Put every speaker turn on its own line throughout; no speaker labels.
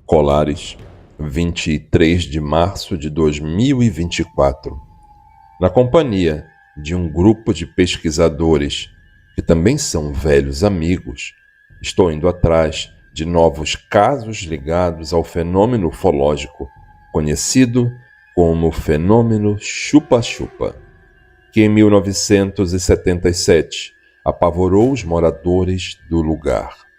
Colares, 23 de março de 2024. Na companhia de um grupo de pesquisadores que também são velhos amigos, estou indo atrás de novos casos ligados ao fenômeno ufológico conhecido como fenômeno chupa-chupa, que em 1977 apavorou os moradores do lugar.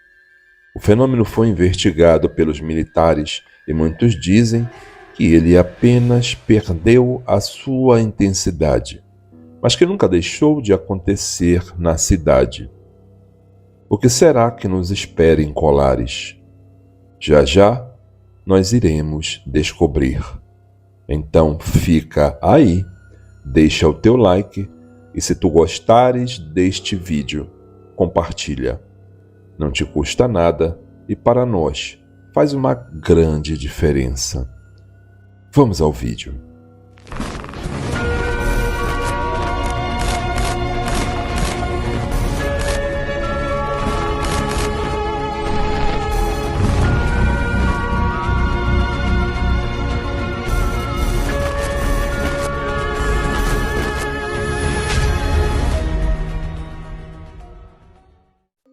O fenômeno foi investigado pelos militares e muitos dizem que ele apenas perdeu a sua intensidade, mas que nunca deixou de acontecer na cidade. O que será que nos espera em Colares? Já já nós iremos descobrir. Então fica aí, deixa o teu like e se tu gostares deste vídeo, compartilha. Não te custa nada e para nós faz uma grande diferença. Vamos ao vídeo.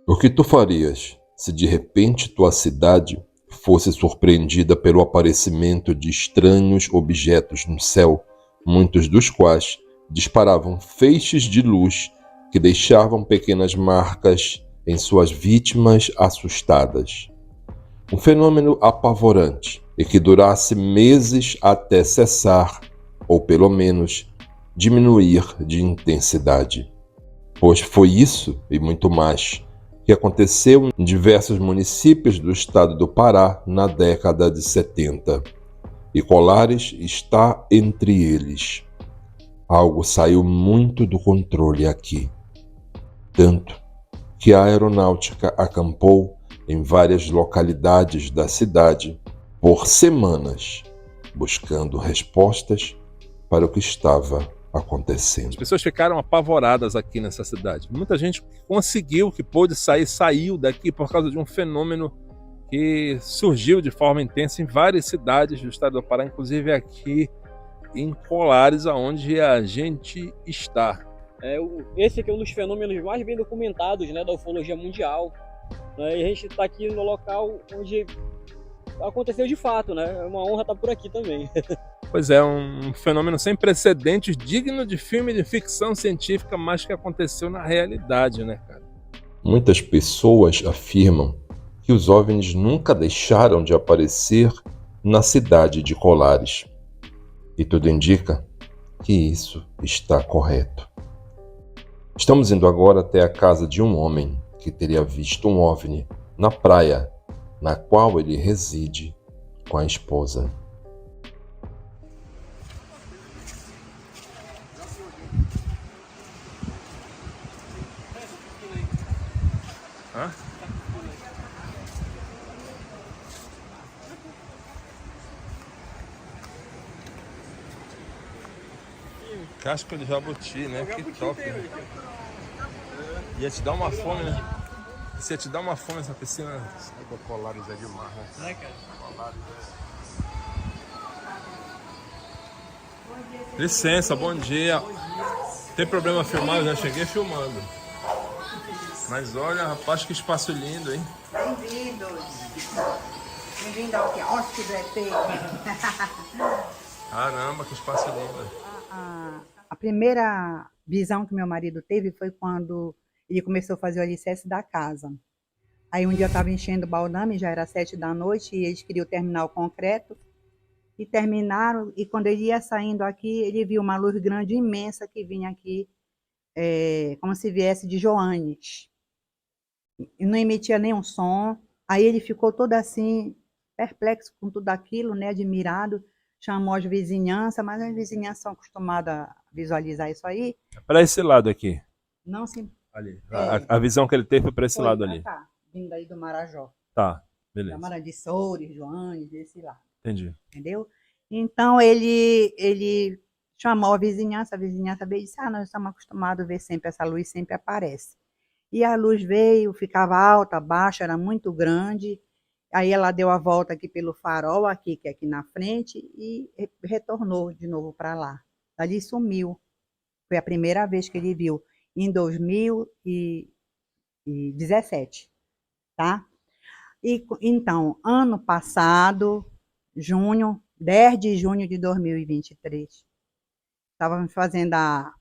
O que tu farias se de repente tua cidade fosse surpreendida pelo aparecimento de estranhos objetos no céu, muitos dos quais disparavam feixes de luz que deixavam pequenas marcas em suas vítimas assustadas? Um fenômeno apavorante e que durasse meses até cessar, ou pelo menos diminuir de intensidade. Pois foi isso e muito mais que aconteceu em diversos municípios do estado do Pará na década de 70. E Colares está entre eles. Algo saiu muito do controle aqui. Tanto que a aeronáutica acampou em várias localidades da cidade por semanas, buscando respostas para o que estava acontecendo.
As pessoas ficaram apavoradas aqui nessa cidade. Muita gente conseguiu, que pôde sair, saiu daqui por causa de um fenômeno que surgiu de forma intensa em várias cidades do estado do Pará, inclusive aqui em Colares, onde a gente está.
Esse aqui é um dos fenômenos mais bem documentados, né, da ufologia mundial. E a gente está aqui no local onde aconteceu de fato, né? É uma honra estar por aqui também.
Pois é, um fenômeno sem precedentes, digno de filme de ficção científica, mas que aconteceu na realidade, né, cara?
Muitas pessoas afirmam que os OVNIs nunca deixaram de aparecer na cidade de Colares. E tudo indica que isso está correto. Estamos indo agora até a casa de um homem que teria visto um OVNI na praia, na qual ele reside com a esposa.
Hã? Casca de jabuti, né? Que top, né? Ia te dar uma fome, né? Isso ia te dar uma fome essa piscina.
Água Colares é demais, né?
Licença, bom dia. Tem problema filmar? Eu já cheguei filmando. Mas olha, rapaz, que espaço lindo, hein?
Bem-vindos. Bem-vindo ao quiosque do ET.
Caramba, que espaço lindo.
A primeira visão que meu marido teve foi quando ele começou a fazer o alicerce da casa. Aí um dia eu estava enchendo o baldrame, já era 7 da noite, e eles queriam terminar o concreto. E terminaram, e quando ele ia saindo aqui, ele viu uma luz grande, imensa, que vinha aqui, como se viesse de Joanes. E não emitia nenhum som. Aí ele ficou todo assim, perplexo com tudo aquilo, né, admirado. Chamou as vizinhanças, mas as vizinhanças são acostumadas a visualizar isso aí.
Para esse lado aqui.
Não se...
Ali. A visão que ele teve foi para esse lado ali.
Cá, vindo aí do Marajó.
Tá, beleza.
Câmara de Soures, Joanes, desse lado.
Entendi.
Entendeu? Então ele chamou a vizinhança veio e disse: nós estamos acostumados a ver sempre essa luz, sempre aparece. E a luz veio, ficava alta, baixa, era muito grande. Aí ela deu a volta aqui pelo farol, aqui, que é aqui na frente, e retornou de novo para lá. Ali sumiu. Foi a primeira vez que ele viu, em 2017, tá? E, então, ano passado, 10 de junho de 2023, estávamos fazendo a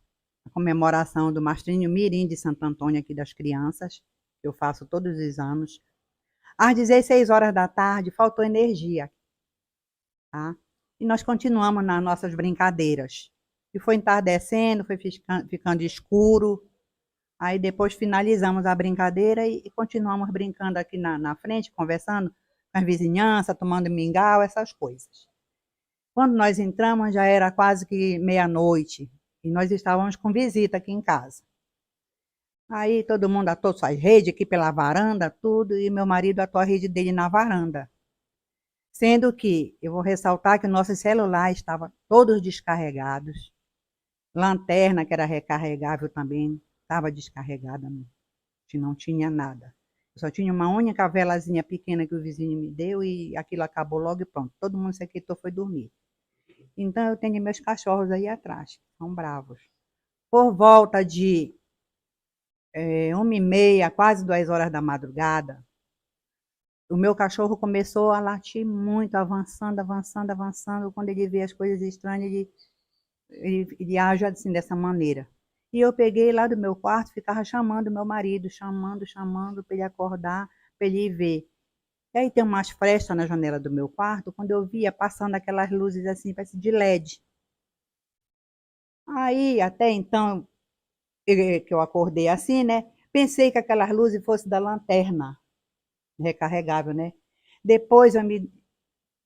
comemoração do Mastrinho Mirim de Santo Antônio aqui das crianças, que eu faço todos os anos. Às 16 horas da tarde, faltou energia, tá? E nós continuamos nas nossas brincadeiras. E foi entardecendo, foi ficando escuro. Aí depois finalizamos a brincadeira e continuamos brincando aqui na frente, conversando com as vizinhanças, tomando mingau, essas coisas. Quando nós entramos, já era quase que meia-noite. E nós estávamos com visita aqui em casa. Aí todo mundo atou suas redes aqui pela varanda, tudo, e meu marido atou a rede dele na varanda. Sendo que, eu vou ressaltar que nossos celulares estavam todos descarregados. Lanterna, que era recarregável também, estava descarregada. Não tinha nada. Eu só tinha uma única velazinha pequena que o vizinho me deu e aquilo acabou logo e pronto. Todo mundo se aquietou, foi dormir. Então eu tenho meus cachorros aí atrás, são bravos. Por volta de 1h30, quase 2 horas da madrugada, o meu cachorro começou a latir muito, avançando, avançando, avançando. Quando ele vê as coisas estranhas, ele age assim, dessa maneira. E eu peguei lá do meu quarto, ficava chamando meu marido, chamando para ele acordar, para ele ir ver. E aí tem umas frestas na janela do meu quarto, quando eu via passando aquelas luzes assim, parece de LED. Aí, até então, que eu acordei assim, né? Pensei que aquelas luzes fossem da lanterna recarregável, né? Depois eu me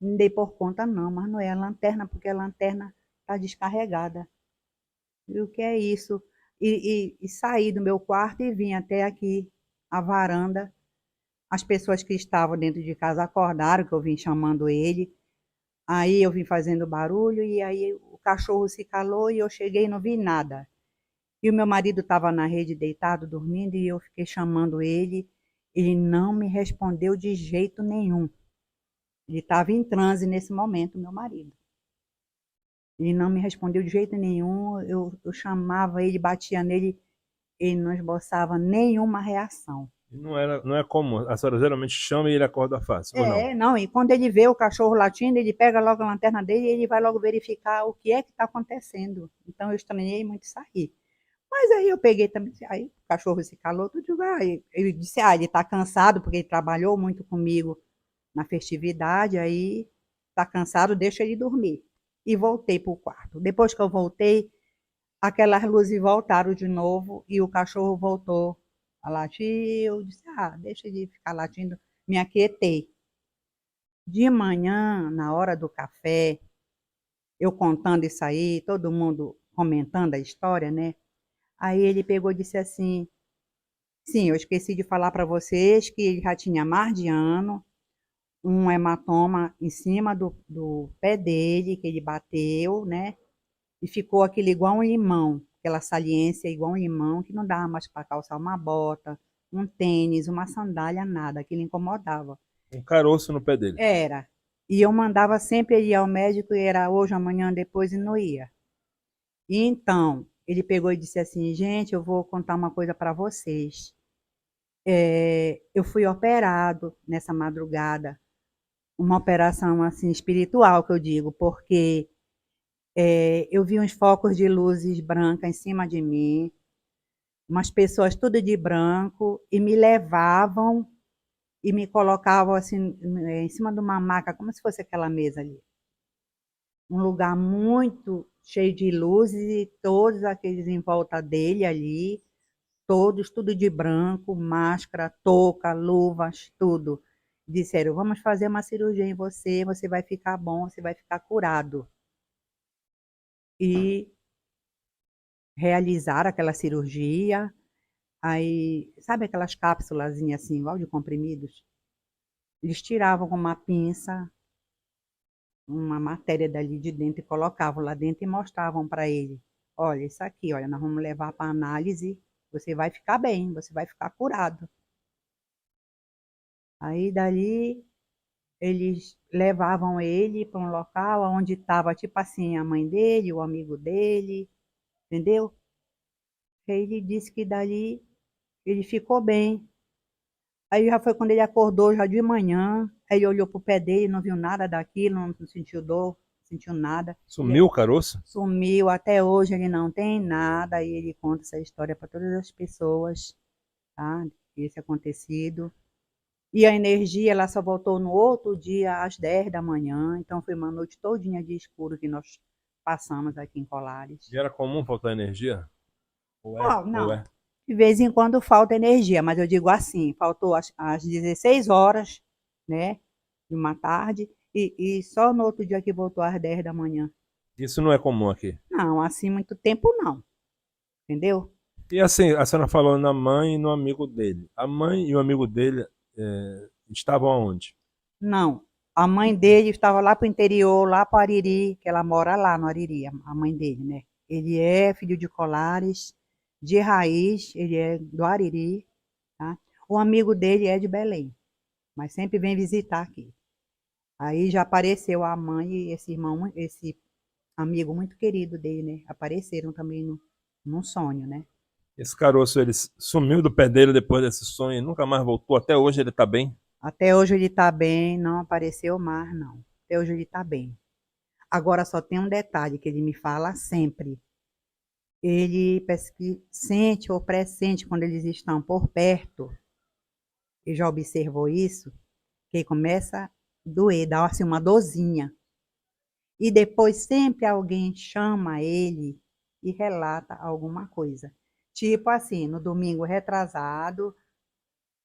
dei por conta, não, mas não é a lanterna, porque a lanterna está descarregada. E o que é isso? E saí do meu quarto e vim até aqui, a varanda. As pessoas que estavam dentro de casa acordaram, que eu vim chamando ele. Aí eu vim fazendo barulho e aí o cachorro se calou e eu cheguei e não vi nada. E o meu marido estava na rede deitado, dormindo, e eu fiquei chamando ele. Ele não me respondeu de jeito nenhum. Ele estava em transe nesse momento, meu marido. Ele não me respondeu de jeito nenhum. Eu chamava ele, batia nele, ele não esboçava nenhuma reação.
Não é comum. A senhora geralmente chama e ele acorda fácil, ou não?
Não, e quando ele vê o cachorro latindo, ele pega logo a lanterna dele e ele vai logo verificar o que é que está acontecendo. Então eu estranhei muito sair. Mas aí eu peguei também, aí o cachorro se calou, tudo vai. Ele disse, ele está cansado, porque ele trabalhou muito comigo na festividade, aí está cansado, deixa ele dormir. E voltei para o quarto. Depois que eu voltei, aquelas luzes voltaram de novo e o cachorro voltou a latir. Eu disse, deixa ele ficar latindo, me aquietei. De manhã, na hora do café, eu contando isso aí, todo mundo comentando a história, né? Aí ele pegou e disse assim, sim, eu esqueci de falar para vocês que ele já tinha mais de ano, um hematoma em cima do pé dele, que ele bateu, né? E ficou aquele igual um limão, aquela saliência igual um limão, que não dava mais para calçar uma bota, um tênis, uma sandália, nada, aquilo incomodava.
Um caroço no pé dele.
Era. E eu mandava sempre ele ir ao médico, e era hoje, amanhã, depois, e não ia. E então, ele pegou e disse assim, gente, eu vou contar uma coisa para vocês. Eu fui operado nessa madrugada, uma operação assim espiritual que eu digo, porque eu vi uns focos de luzes brancas em cima de mim, umas pessoas tudo de branco, e me levavam e me colocavam assim em cima de uma maca, como se fosse aquela mesa ali. Um lugar muito cheio de luzes e todos aqueles em volta dele ali, todos, tudo de branco, máscara, touca, luvas, tudo. Disseram, vamos fazer uma cirurgia em você, você vai ficar bom, você vai ficar curado. E realizaram aquela cirurgia, aí, sabe aquelas cápsulas assim, igual de comprimidos? Eles tiravam com uma pinça uma matéria dali de dentro e colocavam lá dentro e mostravam para ele. Olha, isso aqui, olha, nós vamos levar para análise, você vai ficar bem, você vai ficar curado. Aí dali eles levavam ele para um local onde estava, tipo assim, a mãe dele, o amigo dele, entendeu? Ele disse que dali ele ficou bem. Aí já foi quando ele acordou, já de manhã, aí ele olhou pro pé dele, não viu nada daquilo, não sentiu dor, não sentiu nada.
Sumiu o caroço?
Sumiu, até hoje ele não tem nada, aí ele conta essa história para todas as pessoas, tá? Esse acontecido. E a energia, ela só voltou no outro dia, às 10 da manhã, então foi uma noite todinha de escuro que nós passamos aqui em Colares.
E era comum faltar energia? Ou é?
Oh,
Ou
não,
é?
de vez em quando falta energia, mas eu digo assim, faltou às 16 horas, né, de uma tarde, e só no outro dia que voltou às 10 da manhã.
Isso não é comum aqui.
Não, assim muito tempo não, entendeu?
E assim, a senhora falou na mãe e no amigo dele. A mãe e o amigo dele estavam aonde?
Não, a mãe dele estava lá pro interior, lá para Ariri, que ela mora lá no Ariri, a mãe dele, né? Ele é filho de Colares, de raiz, ele é do Ariri, tá? O amigo dele é de Belém, mas sempre vem visitar aqui. Aí já apareceu a mãe e esse irmão, esse amigo muito querido dele, né? Apareceram também num sonho, né?
Esse caroço, ele sumiu do pé dele depois desse sonho e nunca mais voltou. Até hoje ele tá bem.
Até hoje ele tá bem, não apareceu mais, não. Até hoje ele tá bem. Agora só tem um detalhe que ele me fala sempre. Ele parece que sente ou pressente quando eles estão por perto, e já observou isso, que começa a doer, dá assim uma dorzinha. E depois sempre alguém chama ele e relata alguma coisa. Tipo assim, no domingo retrasado,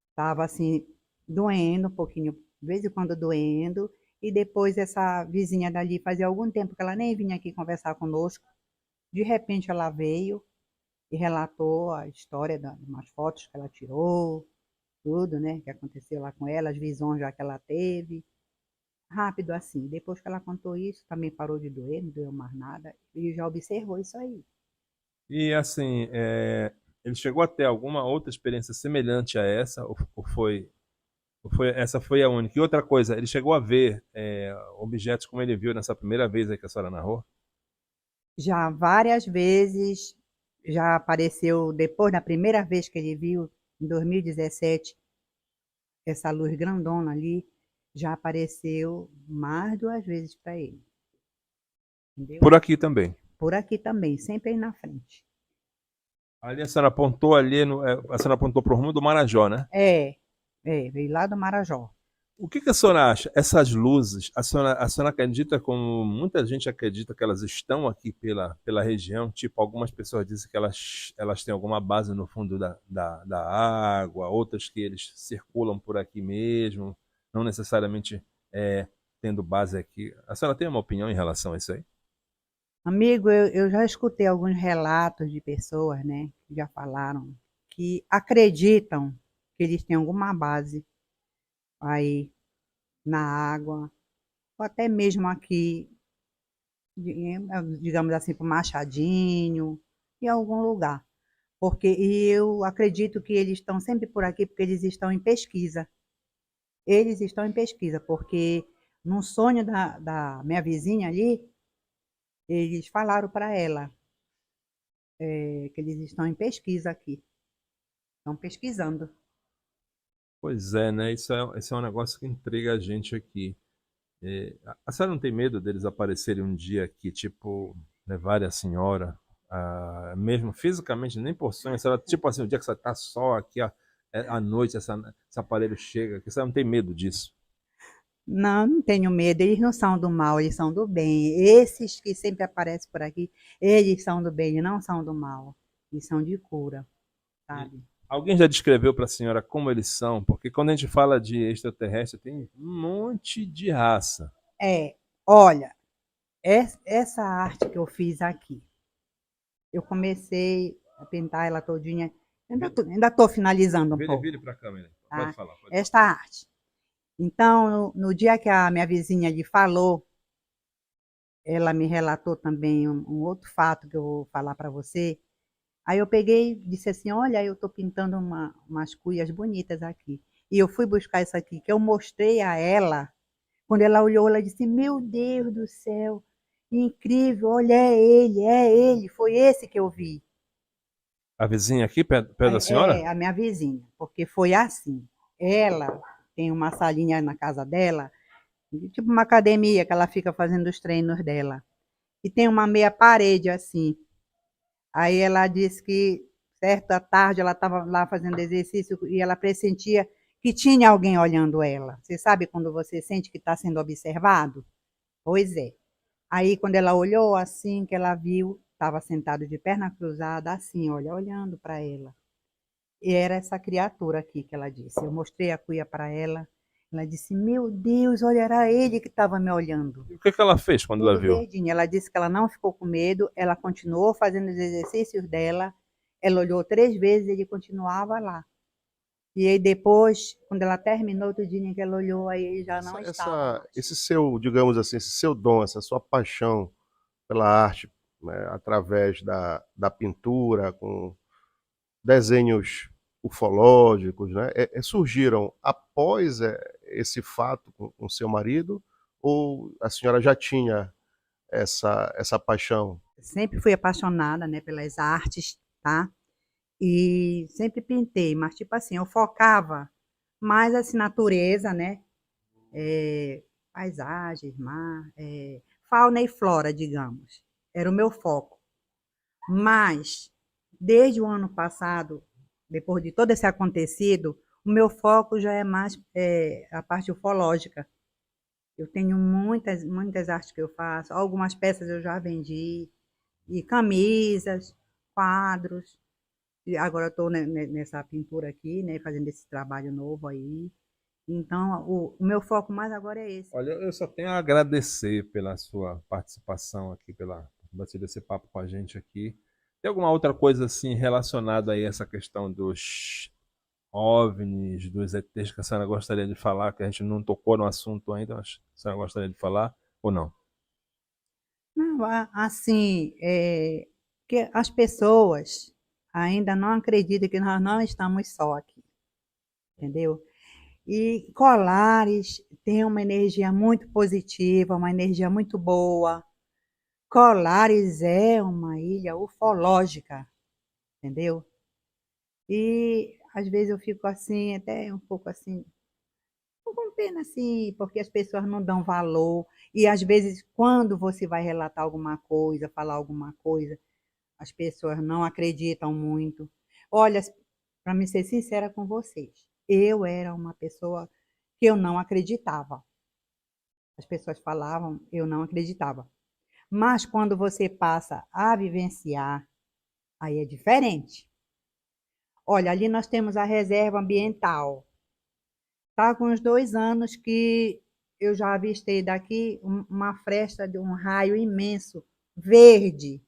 estava assim, doendo um pouquinho, de vez em quando doendo, e depois essa vizinha dali fazia algum tempo que ela nem vinha aqui conversar conosco. De repente ela veio e relatou a história de umas fotos que ela tirou, tudo, né, que aconteceu lá com ela, as visões já que ela teve. Rápido assim. Depois que ela contou isso, também parou de doer, não doeu mais nada, e já observou isso aí.
E assim, ele chegou a ter alguma outra experiência semelhante a essa? Essa foi a única? E outra coisa, ele chegou a ver objetos como ele viu nessa primeira vez aí que a senhora narrou?
Já várias vezes, já apareceu depois, na primeira vez que ele viu, em 2017, essa luz grandona ali, já apareceu mais 2 vezes para ele, entendeu?
Por aqui também.
Por aqui também, sempre aí na frente.
Ali a senhora apontou a senhora apontou para o rumo do Marajó, né?
Veio lá do Marajó.
O que a senhora acha? Essas luzes, a senhora acredita, como muita gente acredita, que elas estão aqui pela região? Tipo, algumas pessoas dizem que elas têm alguma base no fundo da água, outras que eles circulam por aqui mesmo, não necessariamente tendo base aqui. A senhora tem uma opinião em relação a isso aí?
Amigo, eu já escutei alguns relatos de pessoas, né, que já falaram, que acreditam que eles têm alguma base aí na água, ou até mesmo aqui, digamos assim, para o Machadinho, em algum lugar. Porque e eu acredito que eles estão sempre por aqui porque eles estão em pesquisa. Eles estão em pesquisa, porque num sonho da minha vizinha ali, eles falaram para ela que eles estão em pesquisa aqui. Estão pesquisando.
Pois é, né? Isso é um negócio que intriga a gente aqui. A senhora não tem medo deles aparecerem um dia aqui, tipo, levarem a senhora, mesmo fisicamente, nem por sonho, a senhora, tipo assim, o dia que você está só aqui, à noite, esse aparelho chega, que você não tem medo disso?
Não, não tenho medo. Eles não são do mal, eles são do bem. Esses que sempre aparecem por aqui, eles são do bem, não são do mal. Eles são de cura, sabe?
Alguém já descreveu para a senhora como eles são? Porque quando a gente fala de extraterrestre, tem um monte de raça.
Olha, essa arte que eu fiz aqui, eu comecei a pintar ela todinha. Ainda tô finalizando um pouco,
Vire para a câmera.
tá?
Pode falar.
Esta arte. Então, no dia que a minha vizinha lhe falou, ela me relatou também um outro fato que eu vou falar para você. Aí eu peguei e disse assim, olha, eu estou pintando umas cuias bonitas aqui. E eu fui buscar isso aqui, que eu mostrei a ela Quando ela olhou, ela disse: meu Deus do céu, incrível, olha, é ele, foi esse que eu vi.
A vizinha aqui, perto da senhora?
É, a minha vizinha, porque foi assim. Ela tem uma salinha na casa dela, tipo uma academia que ela fica fazendo os treinos dela. E tem uma meia parede assim. Aí ela disse que certa tarde ela estava lá fazendo exercício e ela pressentia que tinha alguém olhando ela. Você sabe quando você sente que está sendo observado? Pois é. Aí quando ela olhou assim, que ela viu, estava sentado de perna cruzada, assim, olha, olhando para ela. E era essa criatura aqui que ela disse. Eu mostrei a cuia para ela. Ela disse: meu Deus, olha, era ele que estava me olhando.
E o que que ela fez quando ela
Tudo
viu?
verdinho. Ela disse que ela não ficou com medo, ela continuou fazendo os exercícios dela. Ela olhou 3 vezes e ele continuava lá. E aí depois, quando ela terminou tudinho que ela olhou, aí ele já não estava mais.
Esse seu, digamos assim, esse seu dom, essa sua paixão pela arte, né, através da pintura, com desenhos ufológicos, né, surgiram após esse fato com seu marido, ou a senhora já tinha essa paixão?
Sempre fui apaixonada, né, pelas artes, tá? E sempre pintei, mas tipo assim, eu focava mais assim, natureza, né? Paisagens, mar, fauna e flora, digamos. Era o meu foco. Mas, desde o ano passado, depois de todo esse acontecido, o meu foco já é mais a parte ufológica. Eu tenho muitas artes que eu faço, algumas peças eu já vendi, e camisas, quadros. E agora eu estou nessa pintura aqui, né, fazendo esse trabalho novo aí. Então, o meu foco mais agora é esse.
Olha, eu só tenho a agradecer pela sua participação aqui, pela bater esse papo com a gente aqui. Tem alguma outra coisa assim relacionada aí a essa questão dos OVNIs, dos ETs que a senhora gostaria de falar, que a gente não tocou no assunto ainda, mas a senhora gostaria de falar ou não?
Não, assim, que as pessoas ainda não acreditam que nós não estamos só aqui, entendeu? E Colares tem uma energia muito positiva, uma energia muito boa. Colares é uma ilha ufológica, entendeu? E às vezes eu fico assim, até um pouco assim, com pena assim, porque as pessoas não dão valor. E às vezes, quando você vai relatar alguma coisa, falar alguma coisa, as pessoas não acreditam muito. Olha, para me ser sincera com vocês, eu era uma pessoa que eu não acreditava. As pessoas falavam, eu não acreditava. Mas quando você passa a vivenciar, aí é diferente. Olha, ali nós temos a reserva ambiental. Está com uns 2 anos que eu já avistei daqui uma fresta de um raio imenso, verde,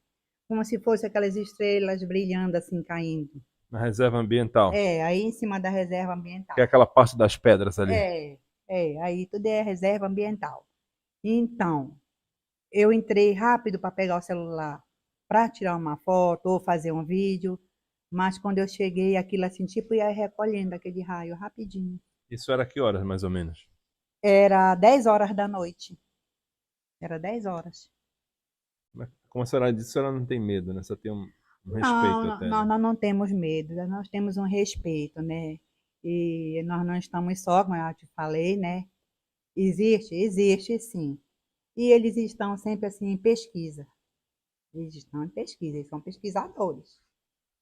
como se fosse aquelas estrelas brilhando assim, caindo.
Na reserva ambiental,
Aí em cima da reserva
que é
ambiental.
aquela parte das pedras ali.
Aí tudo é reserva ambiental. Então, eu entrei rápido para pegar o celular para tirar uma foto ou fazer um vídeo, mas quando eu cheguei, aquilo assim, tipo, ia recolhendo aquele raio rapidinho.
Isso era que horas, mais ou menos?
Era 10 horas da noite. Era 10 horas.
Mas, como a senhora disse, a senhora não tem medo, né? Só tem um respeito
Não,
até, né?
nós não temos medo, nós temos um respeito, né? E nós não estamos só, como eu te falei, né? Existe sim. E eles estão sempre assim em pesquisa. Eles estão em pesquisa, eles são pesquisadores.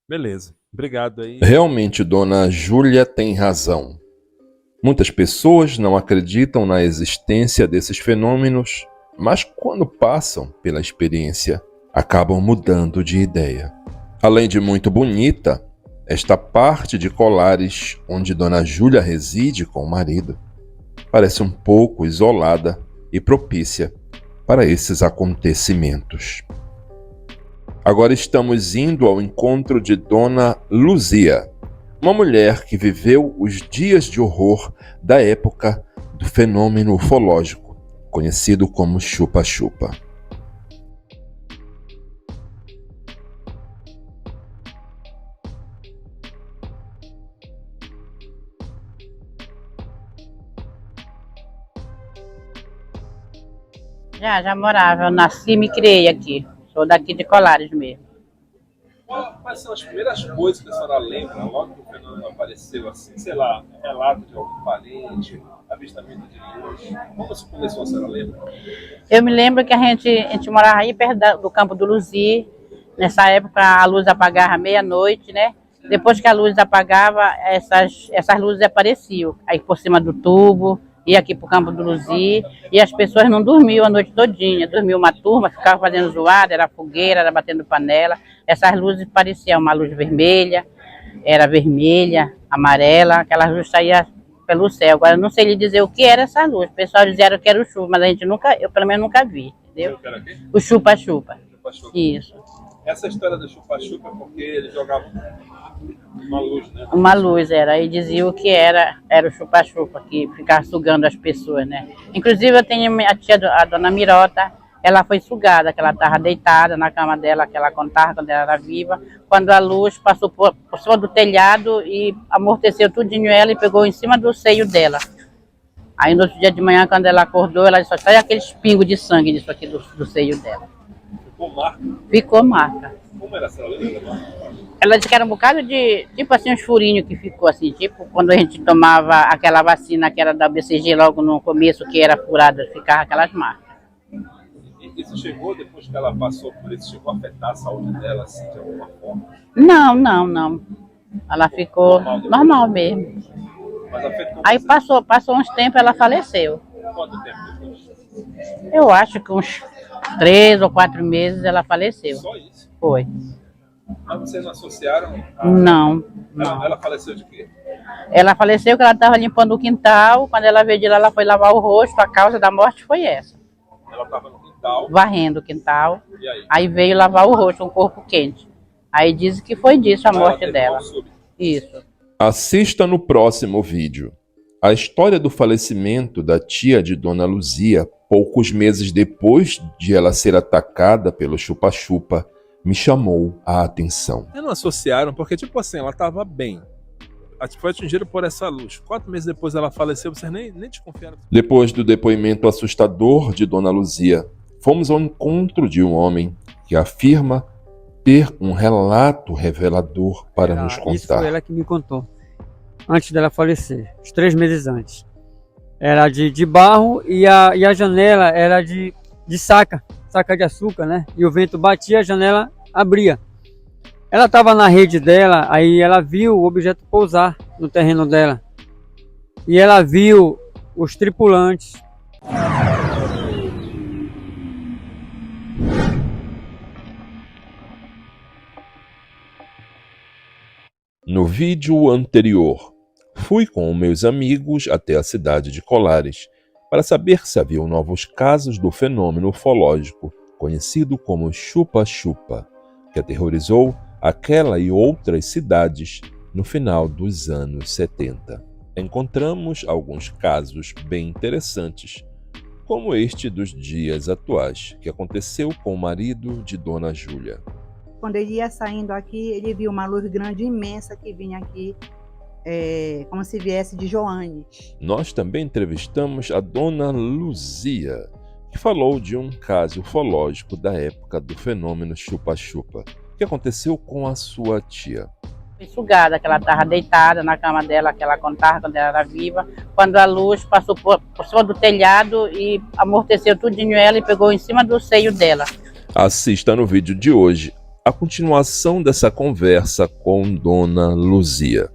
Beleza. Obrigado aí.
Realmente, dona Júlia tem razão. Muitas pessoas não acreditam na existência desses fenômenos, mas quando passam pela experiência, acabam mudando de ideia. Além de muito bonita, esta parte de Colares, onde dona Júlia reside com o marido, parece um pouco isolada e propícia para esses acontecimentos. Agora estamos indo ao encontro de dona Luzia, uma mulher que viveu os dias de horror da época do fenômeno ufológico, conhecido como chupa-chupa.
Já morava. Eu nasci e me criei aqui. Sou daqui de Colares mesmo.
Quais são as primeiras coisas que a senhora lembra logo que o fenômeno apareceu, assim, sei lá, relato de algum parente, avistamento de luz? Como isso começou, a senhora lembra?
Eu me lembro que a gente morava aí perto do Campo do Luzi. Nessa época a luz apagava meia-noite, né? Depois que a luz apagava, essas luzes apareciam. Aí por cima do tubo, ia aqui pro Campo do Luzi. E as pessoas não dormiam a noite todinha. Dormia uma turma, ficava fazendo zoada, era fogueira, era batendo panela. Essas luzes pareciam uma luz vermelha, era vermelha, amarela, aquelas luzes saíam pelo céu. Agora eu não sei lhe dizer o que era essa luz. O pessoal dizia que era o chupa, mas a gente nunca, eu pelo menos nunca vi, entendeu? O chupa-chupa. Isso.
Essa história do chupa-chupa é porque eles jogavam uma luz, né?
Uma luz era, e diziam que era o chupa-chupa, que ficava sugando as pessoas, né? Inclusive eu tenho a tia, a dona Mirota, ela foi sugada, que ela estava deitada na cama dela, que ela contava quando ela era viva, quando a luz passou por cima do telhado e amorteceu tudinho ela e pegou em cima do seio dela. Aí no outro dia de manhã, quando ela acordou, ela só saiu aqueles pingos de sangue disso aqui do seio dela.
Ficou marca?
Ficou marca.
Como era essa lembra?
Ela disse que era um bocado de, tipo assim, uns furinhos que ficou assim, tipo quando a gente tomava aquela vacina que era da BCG logo no começo, que era furada, ficava aquelas marcas.
E isso chegou, depois que ela passou por isso, chegou a afetar a saúde dela, assim, de alguma forma?
Não. Ela ficou normal mesmo.
Mas afetou.
Aí passou uns tempos, ela faleceu.
Quanto tempo depois?
Eu acho que uns 3 ou 4 meses ela faleceu.
Só isso?
Foi.
Mas vocês não associaram?
Não.
Ela faleceu de quê?
Ela faleceu que ela estava limpando o quintal. Quando ela veio de lá, ela foi lavar o rosto. A causa da morte foi essa.
Ela estava no quintal.
Varrendo o quintal.
E aí?
Aí veio lavar o rosto, um corpo quente. Aí dizem que foi disso a morte dela. Isso.
Assista no próximo vídeo. A história do falecimento da tia de Dona Luzia, poucos meses depois de ela ser atacada pelo chupa-chupa, me chamou a atenção.
Vocês não associaram, porque tipo assim, ela estava bem. Foi atingida por essa luz. 4 meses depois ela faleceu, vocês nem desconfiaram.
Depois do depoimento assustador de Dona Luzia, fomos ao encontro de um homem que afirma ter um relato revelador para nos contar.
Isso foi ela que me contou, antes dela falecer, uns 3 meses antes. Era de barro e a janela era de saca de açúcar, né? E o vento batia, a janela abria. Ela estava na rede dela, aí ela viu o objeto pousar no terreno dela. E ela viu os tripulantes.
No vídeo anterior, fui com meus amigos até a cidade de Colares para saber se haviam novos casos do fenômeno ufológico, conhecido como chupa-chupa, que aterrorizou aquela e outras cidades no final dos anos 70. Encontramos alguns casos bem interessantes, como este dos dias atuais, que aconteceu com o marido de Dona Júlia.
Quando ele ia saindo aqui, ele viu uma luz grande imensa que vinha aqui, como se viesse de Joanes.
Nós também entrevistamos a Dona Luzia, que falou de um caso ufológico da época do fenômeno chupa-chupa, que aconteceu com a sua tia.
Foi sugada, que ela estava deitada na cama dela, que ela contava quando ela era viva, quando a luz passou por cima do telhado e amorteceu tudinho ela e pegou em cima do seio dela.
Assista no vídeo de hoje a continuação dessa conversa com Dona Luzia.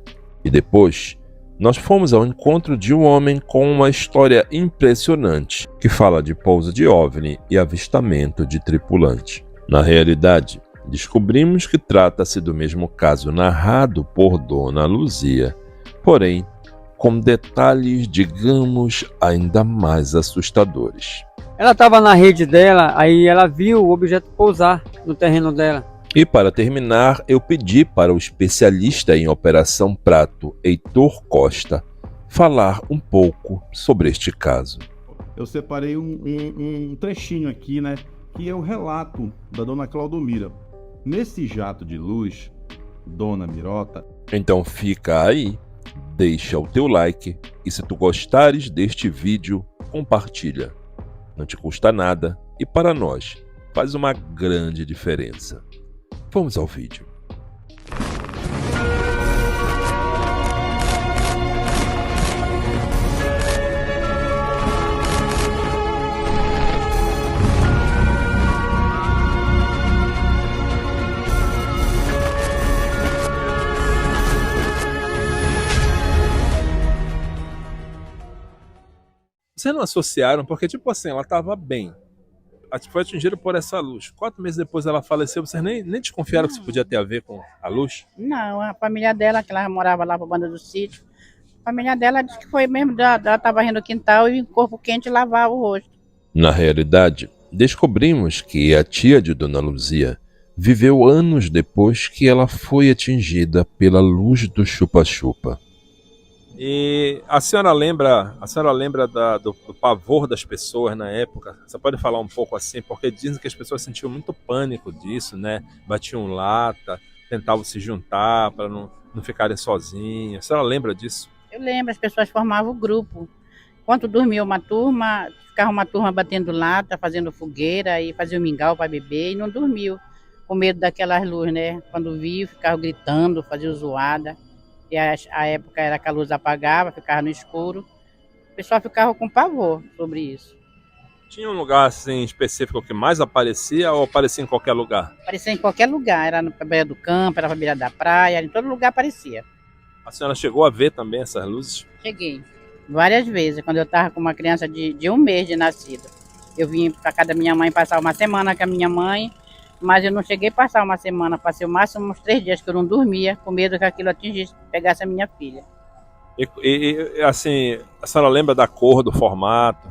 E depois, nós fomos ao encontro de um homem com uma história impressionante, que fala de pouso de OVNI e avistamento de tripulante. Na realidade, descobrimos que trata-se do mesmo caso narrado por Dona Luzia, porém, com detalhes, digamos, ainda mais assustadores.
Ela estava na rede dela, aí ela viu o objeto pousar no terreno dela.
E para terminar, eu pedi para o especialista em Operação Prato, Heitor Costa, falar um pouco sobre este caso.
Eu separei um trechinho aqui, né, que é o relato da Dona Claudomira. Nesse jato de luz, Dona Mirota...
Então fica aí, deixa o teu like e se tu gostares deste vídeo, compartilha.
não te custa nada e para nós faz uma grande diferença. Vamos ao vídeo. Vocês não associaram porque, tipo assim, ela estava bem. Foi atingida por essa luz. 4 meses depois ela faleceu, vocês nem desconfiaram que isso podia ter a ver com a luz?
Não, a família dela, que ela morava lá para a banda do sítio, a família dela disse que foi mesmo, ela estava rindo no quintal e o corpo quente lavava o rosto.
Na realidade, descobrimos que a tia de Dona Luzia viveu anos depois que ela foi atingida pela luz do chupa-chupa. E a senhora lembra do pavor das pessoas na época? Você pode falar um pouco assim? Porque dizem que as pessoas sentiam muito pânico disso, né? Batiam lata, tentavam se juntar para não ficarem sozinhas. A senhora lembra disso?
Eu lembro, as pessoas formavam o grupo. Enquanto dormia uma turma, ficava uma turma batendo lata, fazendo fogueira e fazia um mingau para beber e não dormiu, com medo daquelas luzes, né? Quando viu, ficava gritando, fazia zoada. E a época era que a luz apagava, ficava no escuro. O pessoal ficava com pavor sobre isso.
Tinha um lugar assim específico que mais aparecia ou aparecia em qualquer lugar?
Aparecia em qualquer lugar, era na beira do campo, era na beira da praia, em todo lugar aparecia.
A senhora chegou a ver também essas luzes?
Cheguei várias vezes, quando eu estava com uma criança de 1 mês de nascida. Eu vim para casa da minha mãe passar uma semana com a minha mãe, mas eu não cheguei a passar uma semana, passei o máximo uns 3 dias que eu não dormia, com medo que aquilo atingisse, pegasse a minha filha.
E assim, a senhora lembra da cor, do formato?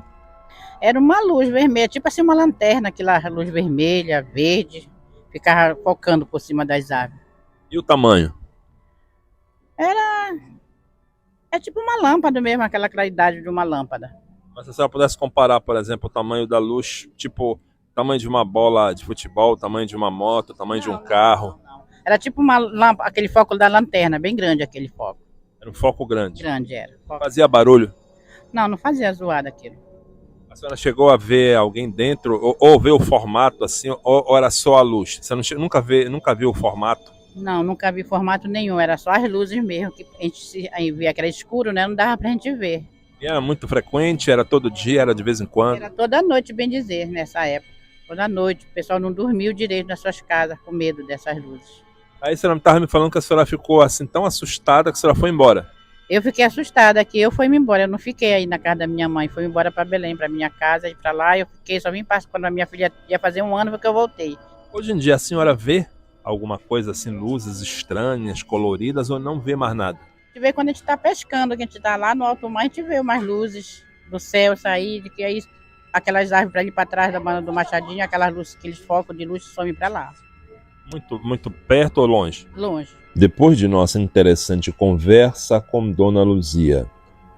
Era uma luz vermelha, tipo assim uma lanterna, aquela luz vermelha, verde, ficava focando por cima das árvores.
E o tamanho?
É tipo uma lâmpada mesmo, aquela claridade de uma lâmpada.
Mas se a senhora pudesse comparar, por exemplo, o tamanho da luz, tipo tamanho de uma bola de futebol, tamanho de uma moto, tamanho de um carro.
Não. Era tipo uma lâmpada, aquele foco da lanterna, bem grande aquele foco.
Era um foco grande.
Grande era.
Fazia barulho?
Não fazia zoada aquilo.
A senhora chegou a ver alguém dentro, ou ver o formato assim, ou era só a luz? Você nunca viu o formato?
Não, nunca vi formato nenhum, era só as luzes mesmo, que a gente via que era escuro, né? Não dava pra gente ver.
E era muito frequente? Era todo dia? Era de vez em quando?
Era toda noite, bem dizer, nessa época. Toda noite, o pessoal não dormiu direito nas suas casas, com medo dessas luzes.
Aí a senhora estava me falando que a senhora ficou assim tão assustada que a senhora foi embora.
Eu fiquei assustada, que eu fui embora, eu não fiquei aí na casa da minha mãe, fui embora para Belém, para minha casa, e para lá eu fiquei, só vim passar quando a minha filha ia fazer 1 ano, porque eu voltei.
Hoje em dia a senhora vê alguma coisa assim, luzes estranhas, coloridas, ou não vê mais nada?
A gente vê quando a gente está pescando, que a gente está lá no alto mar, a gente vê umas luzes do céu sair, de que aí aquelas árvores para ali para trás da banda do Machadinho, aquelas luzes, aqueles focos de luz somem para lá.
Muito perto ou longe?
Longe.
Depois de nossa interessante conversa com Dona Luzia,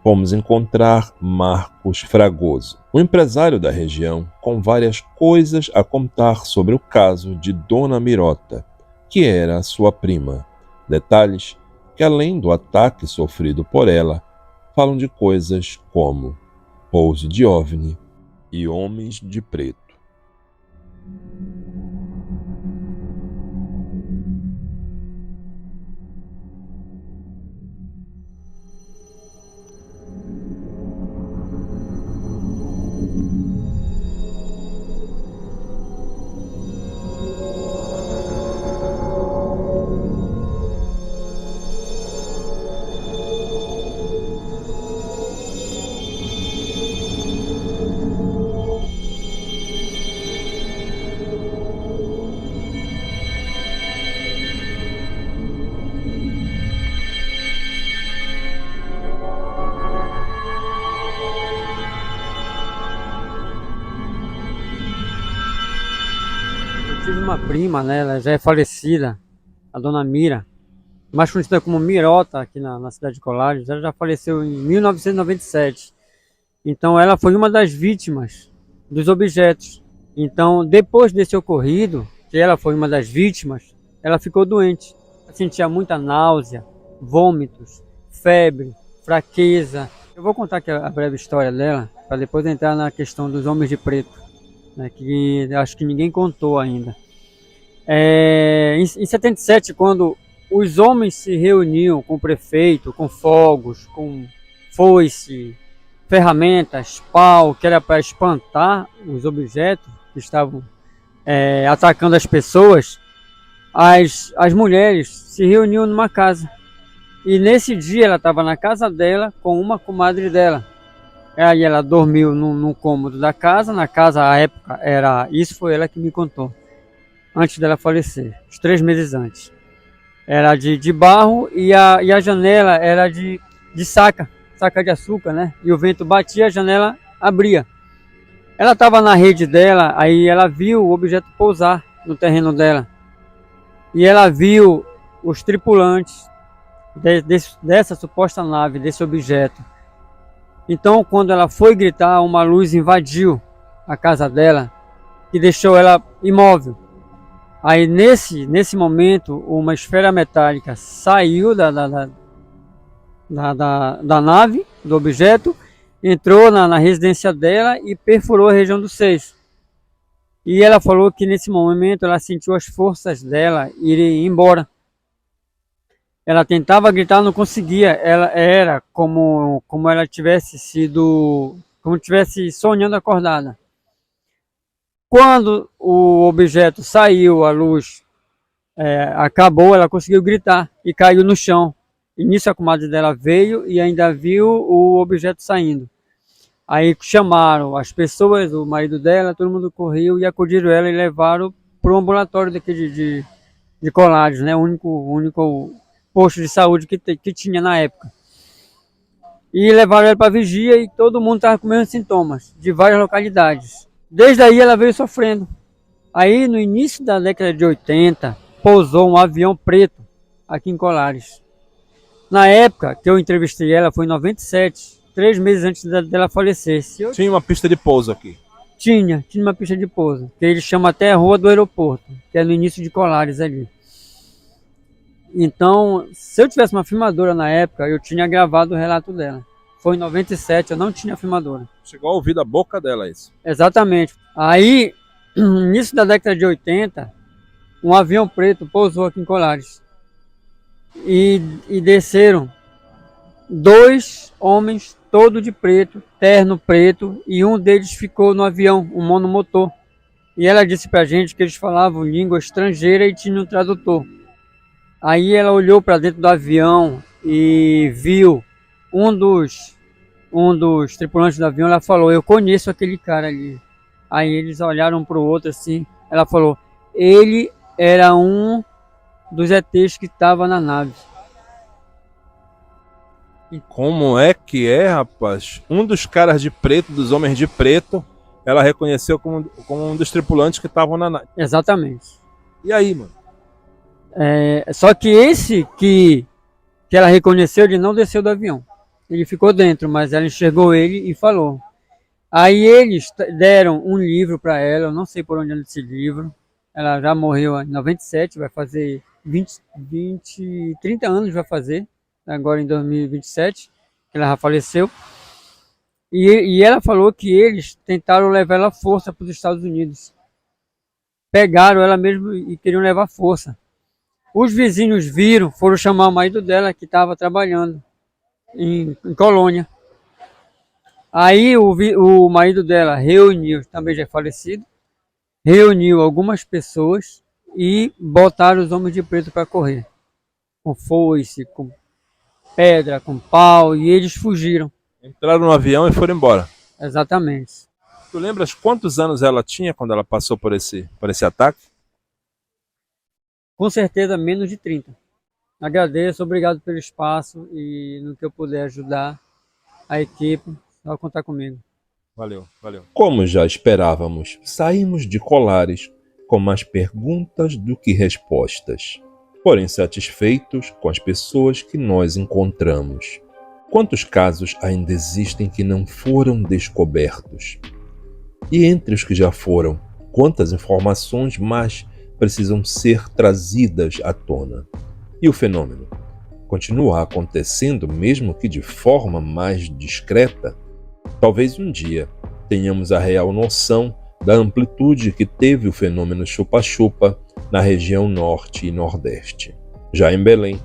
fomos encontrar Marcos Fragoso, um empresário da região com várias coisas a contar sobre o caso de Dona Mirota, que era a sua prima. Detalhes que, além do ataque sofrido por ela, falam de coisas como pouso de OVNI e homens de preto.
Tive uma prima, né? Ela já é falecida, a dona Mira, mais conhecida como Mirota aqui na cidade de Colares. Ela já faleceu em 1997. Então ela foi uma das vítimas dos objetos. Então depois desse ocorrido, que ela foi uma das vítimas, ela ficou doente. Ela sentia muita náusea, vômitos, febre, fraqueza. Eu vou contar aqui a breve história dela, para depois entrar na questão dos homens de preto, né, que acho que ninguém contou ainda. Em 77, quando os homens se reuniam com o prefeito, com fogos, com foice, ferramentas, pau, que era para espantar os objetos que estavam atacando as pessoas, as mulheres se reuniam numa casa. E nesse dia ela estava na casa dela com uma comadre dela. Aí ela dormiu num cômodo da casa. Na casa, à época, isso foi ela que me contou, antes dela falecer, uns 3 meses antes. Era de barro e a janela era de saca de açúcar, né? E o vento batia, a janela abria. Ela estava na rede dela, aí ela viu o objeto pousar no terreno dela. E ela viu os tripulantes dessa suposta nave, desse objeto. Então, quando ela foi gritar, uma luz invadiu a casa dela e deixou ela imóvel. Aí, nesse momento, uma esfera metálica saiu da nave, do objeto, entrou na residência dela e perfurou a região dos seios. E ela falou que nesse momento ela sentiu as forças dela irem embora. Ela tentava gritar, não conseguia. Ela era como ela tivesse sonhando acordada. Quando o objeto saiu, a luz acabou, ela conseguiu gritar e caiu no chão. E nisso a comadre dela veio e ainda viu o objeto saindo. Aí chamaram as pessoas, o marido dela, todo mundo correu e acudiram ela e levaram para o ambulatório daqui de Colares, né? O único posto de saúde que tinha na época. E levaram ela para vigia e todo mundo estava com os mesmos sintomas, de várias localidades. Desde aí ela veio sofrendo. Aí no início da década de 80, pousou um avião preto aqui em Colares. Na época que eu entrevistei ela, foi em 97, 3 meses antes dela falecer.
Tinha uma pista de pouso aqui?
Tinha uma pista de pouso, que eles chamam até a Rua do Aeroporto, que é no início de Colares ali. Então, se eu tivesse uma filmadora na época, eu tinha gravado o relato dela. Foi em 97, eu não tinha filmadora.
Chegou a ouvir da boca dela isso?
Exatamente. Aí, no início da década de 80, um avião preto pousou aqui em Colares. E desceram 2 homens, todos de preto, terno preto, e um deles ficou no avião, um monomotor. E ela disse pra gente que eles falavam língua estrangeira e tinha um tradutor. Aí ela olhou para dentro do avião e viu um dos tripulantes do avião. Ela falou: eu conheço aquele cara ali. Aí eles olharam para o outro assim. Ela falou: ele era um dos ETs que estava na nave.
E como é que é, rapaz? Um dos caras de preto, dos homens de preto, ela reconheceu como um dos tripulantes que estavam na nave.
Exatamente.
E aí, mano?
Só que esse que ela reconheceu, ele não desceu do avião. Ele ficou dentro, mas ela enxergou ele e falou. Aí eles deram um livro para ela, eu não sei por onde ela desse livro. Ela já morreu em 97, vai fazer 30 anos vai fazer, agora em 2027, que ela já faleceu. E ela falou que eles tentaram levar ela à força para os Estados Unidos. Pegaram ela mesmo e queriam levar à força. Os vizinhos viram, foram chamar o marido dela, que estava trabalhando em Colônia. Aí o marido dela reuniu, também já é falecido, reuniu algumas pessoas e botaram os homens de preto para correr. Com foice, com pedra, com pau, e eles fugiram.
Entraram no avião e foram embora.
Exatamente.
Tu lembras quantos anos ela tinha quando ela passou por esse ataque?
Com certeza menos de 30. Agradeço, obrigado pelo espaço e no que eu puder ajudar a equipe, só contar comigo.
Valeu, valeu.
Como já esperávamos, saímos de Colares com mais perguntas do que respostas, porém satisfeitos com as pessoas que nós encontramos. Quantos casos ainda existem que não foram descobertos? E entre os que já foram, quantas informações mais precisam ser trazidas à tona? E o fenômeno continua acontecendo, mesmo que de forma mais discreta?
Talvez um dia tenhamos a real noção da amplitude que teve o fenômeno chupa-chupa na região norte e nordeste. Já em Belém,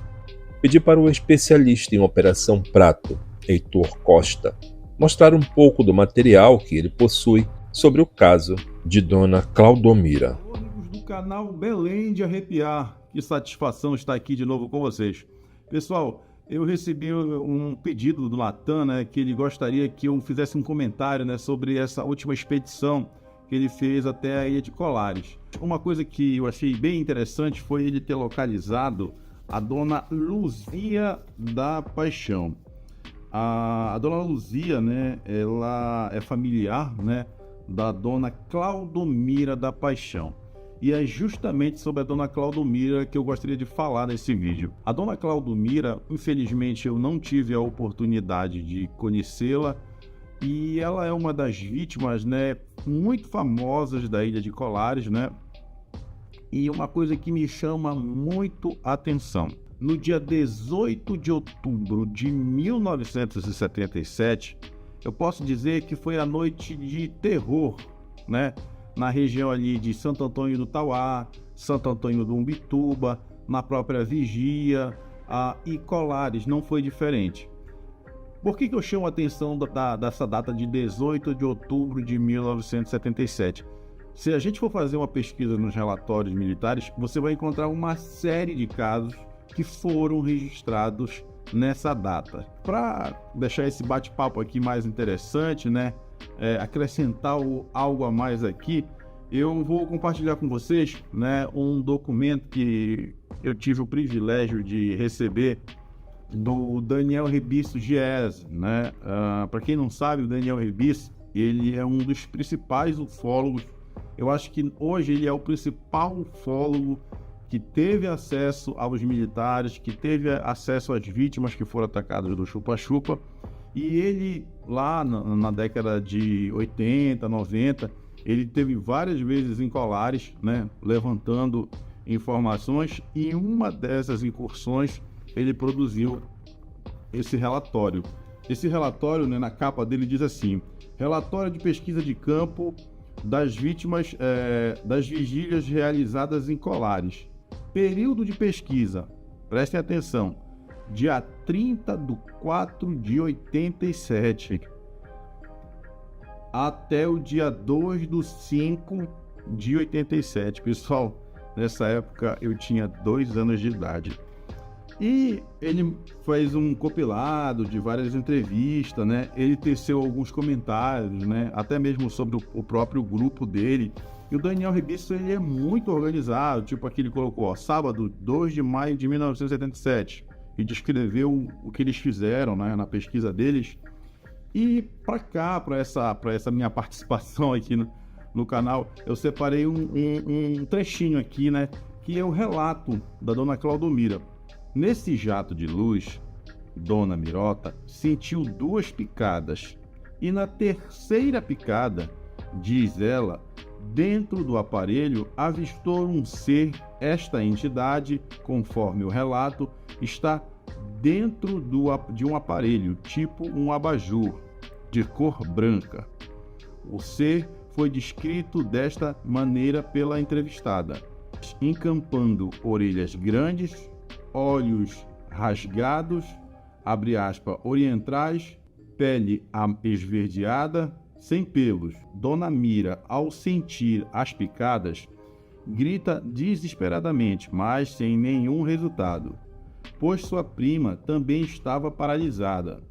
pedi para o especialista em Operação Prato, Heitor Costa, mostrar um pouco do material que ele possui sobre o caso de Dona Claudomira.
Olá, amigos do canal Belém de Arrepiar, que satisfação estar aqui de novo com vocês. Pessoal, eu recebi um pedido do Natan, né, que ele gostaria que eu fizesse um comentário, né, sobre essa última expedição que ele fez até a Ilha de Colares. Uma coisa que eu achei bem interessante foi ele ter localizado a Dona Luzia da Paixão. A Dona Luzia, né, ela é familiar, né, da Dona Claudomira da Paixão. E é justamente sobre a Dona Claudomira que eu gostaria de falar nesse vídeo. A Dona Claudomira, infelizmente, eu não tive a oportunidade de conhecê-la, e ela é uma das vítimas, né, muito famosas da Ilha de Colares, né? E uma coisa que me chama muito a atenção. No dia 18 de outubro de 1977, eu posso dizer que foi a noite de terror, né? Na região ali de Santo Antônio do Tauá, Santo Antônio do Umbituba, na própria Vigia, e Colares não foi diferente. Por que eu chamo a atenção dessa data de 18 de outubro de 1977? Se a gente for fazer uma pesquisa nos relatórios militares, você vai encontrar uma série de casos que foram registrados nessa data. Para deixar esse bate-papo aqui mais interessante, né? Acrescentar algo a mais aqui, eu vou compartilhar com vocês, né, um documento que eu tive o privilégio de receber do Daniel Rebisso Gies, né? Para quem não sabe, o Daniel Rebisso, ele é um dos principais ufólogos. Eu acho que hoje ele é o principal ufólogo que teve acesso aos militares, que teve acesso às vítimas que foram atacadas do chupa-chupa. E ele, lá na década de 80, 90, ele teve várias vezes em Colares, né, levantando informações, e em uma dessas incursões ele produziu esse relatório. Esse relatório, né, na capa dele diz assim: relatório de pesquisa de campo das vítimas das vigílias realizadas em Colares. Período de pesquisa, prestem atenção, dia 30/4/87 até o dia 2/5/87. Pessoal, nessa época eu tinha 2 anos de idade. E ele fez um compilado de várias entrevistas, né? Ele teceu alguns comentários, né? Até mesmo sobre o próprio grupo dele. E o Daniel Rebisso, ele é muito organizado, tipo aqui ele colocou, ó, sábado 2 de maio de 1977, e descreveu o que eles fizeram, né, na pesquisa deles. E para cá, para essa minha participação aqui no canal, eu separei um trechinho aqui, né, que é o relato da Dona Claudomira. Nesse jato de luz, Dona Mirota sentiu 2 picadas, e na terceira picada, diz ela, dentro do aparelho avistou um ser. Esta entidade, conforme o relato, está dentro de um aparelho, tipo um abajur, de cor branca. O ser foi descrito desta maneira pela entrevistada: encampando orelhas grandes, olhos rasgados, abre aspas, orientais, pele esverdeada, sem pelos. Dona Mira, ao sentir as picadas, grita desesperadamente, mas sem nenhum resultado, pois sua prima também estava paralisada.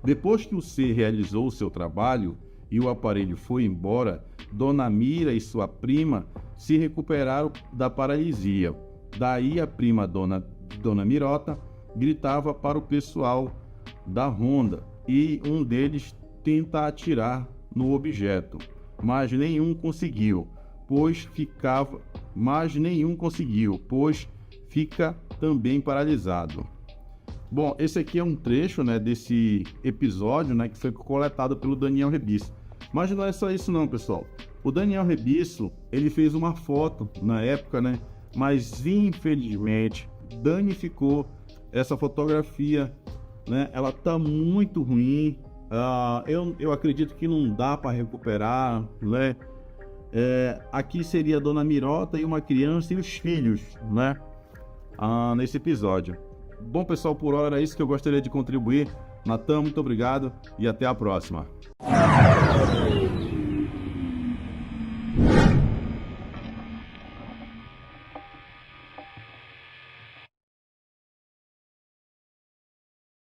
Depois que o ser realizou seu trabalho e o aparelho foi embora, Dona Mira e sua prima se recuperaram da paralisia. Daí a prima Dona Mirota gritava para o pessoal da ronda, e um deles tenta atirar no objeto, mas nenhum conseguiu, pois fica também paralisado. Bom, esse aqui é um trecho, né, desse episódio, né, que foi coletado pelo Daniel Rebisso. Mas não é só isso não, pessoal. O Daniel Rebisso, ele fez uma foto na época, né, mas infelizmente danificou essa fotografia, né? Ela tá muito ruim, Eu acredito que não dá para recuperar, né? Aqui seria a Dona Mirota e uma criança e os filhos, né? Nesse episódio. Bom, pessoal, por hora era isso que eu gostaria de contribuir. Natan, muito obrigado e até a próxima.